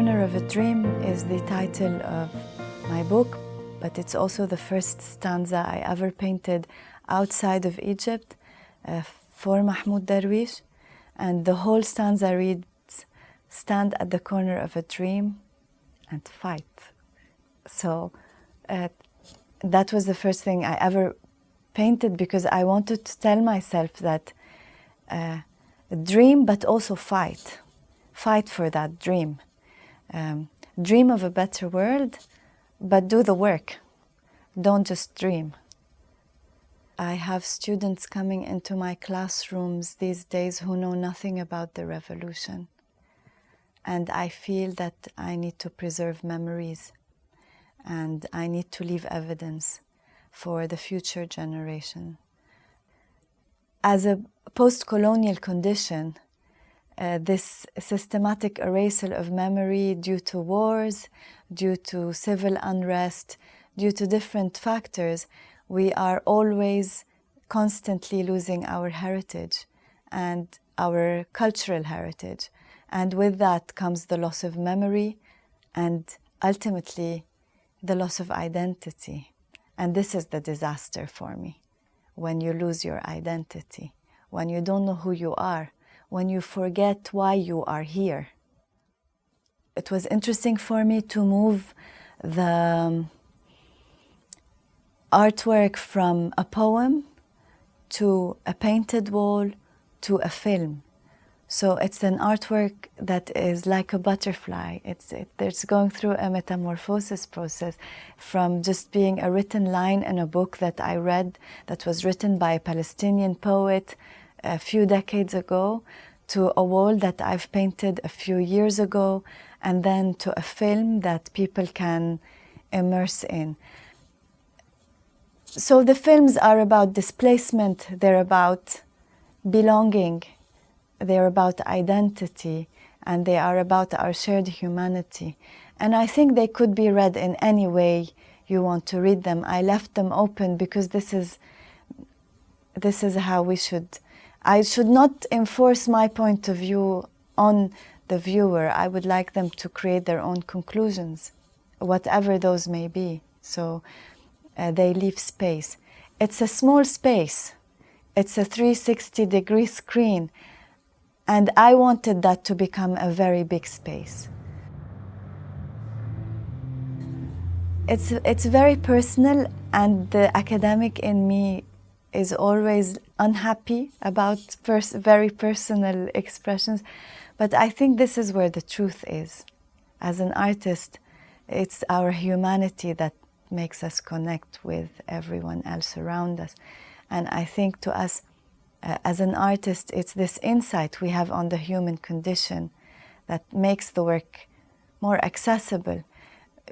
Corner of a Dream is the title of my book, but it's also the first stanza I ever painted outside of Egypt for Mahmoud Darwish. And the whole stanza reads, "Stand at the corner of a dream and fight." So that was the first thing I ever painted, because I wanted to tell myself that dream, but also fight. Fight for that dream. Dream of a better world, but do the work. Don't just dream. I have students coming into my classrooms these days who know nothing about the revolution. And I feel that I need to preserve memories, and I need to leave evidence for the future generation. As a post-colonial condition, this systematic erasure of memory due to wars, due to civil unrest, due to different factors, we are always constantly losing our heritage and our cultural heritage. And with that comes the loss of memory and ultimately the loss of identity. And this is the disaster for me, when you lose your identity, when you don't know who you are, when you forget why you are here. It was interesting for me to move the artwork from a poem to a painted wall to a film. So it's an artwork that is like a butterfly. It's going through a metamorphosis process from just being a written line in a book that I read that was written by a Palestinian poet a few decades ago, to a wall that I've painted a few years ago, and then to a film that people can immerse in. So the films are about displacement, they're about belonging, they're about identity, and they are about our shared humanity. And I think they could be read in any way you want to read them. I left them open because this is how we should. I should not enforce my point of view on the viewer. I would like them to create their own conclusions, whatever those may be. So they leave space. It's a small space. It's a 360-degree screen. And I wanted that to become a very big space. It's very personal, and the academic in me is always unhappy about very personal expressions. But I think this is where the truth is. As an artist, it's our humanity that makes us connect with everyone else around us. And I think to us, as an artist, it's this insight we have on the human condition that makes the work more accessible,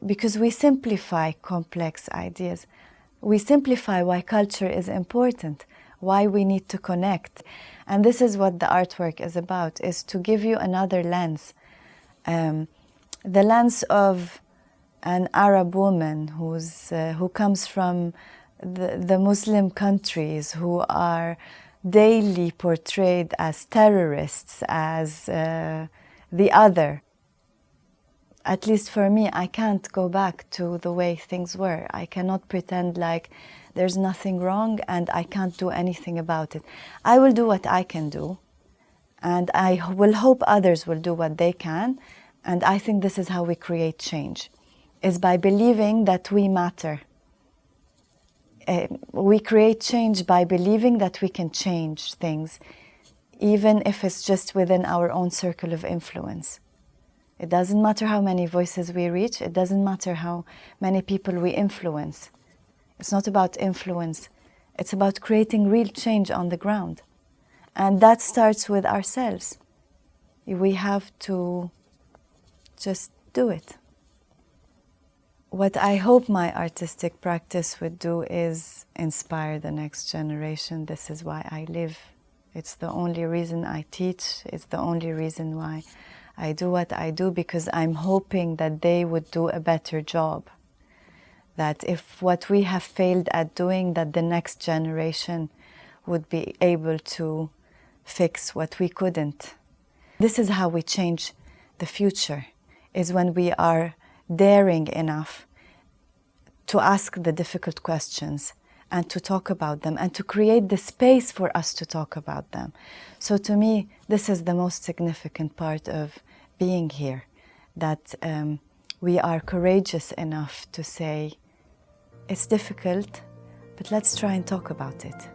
because we simplify complex ideas. We simplify why culture is important, why we need to connect. And this is what the artwork is about, is to give you another lens. The lens of an Arab woman who comes from the Muslim countries, who are daily portrayed as terrorists, as the other. At least for me, I can't go back to the way things were. I cannot pretend like there's nothing wrong and I can't do anything about it. I will do what I can do, and I will hope others will do what they can. And I think this is how we create change, is by believing that we matter. We create change by believing that we can change things, even if it's just within our own circle of influence. It doesn't matter how many voices we reach. It doesn't matter how many people we influence. It's not about influence. It's about creating real change on the ground. And that starts with ourselves. We have to just do it. What I hope my artistic practice would do is inspire the next generation. This is why I live. It's the only reason I teach. It's the only reason why I do what I do, because I'm hoping that they would do a better job. That if what we have failed at doing, that the next generation would be able to fix what we couldn't. This is how we change the future. is when we are daring enough to ask the difficult questions and to talk about them and to create the space for us to talk about them. So to me, this is the most significant part of being here, that we are courageous enough to say, it's difficult, but let's try and talk about it.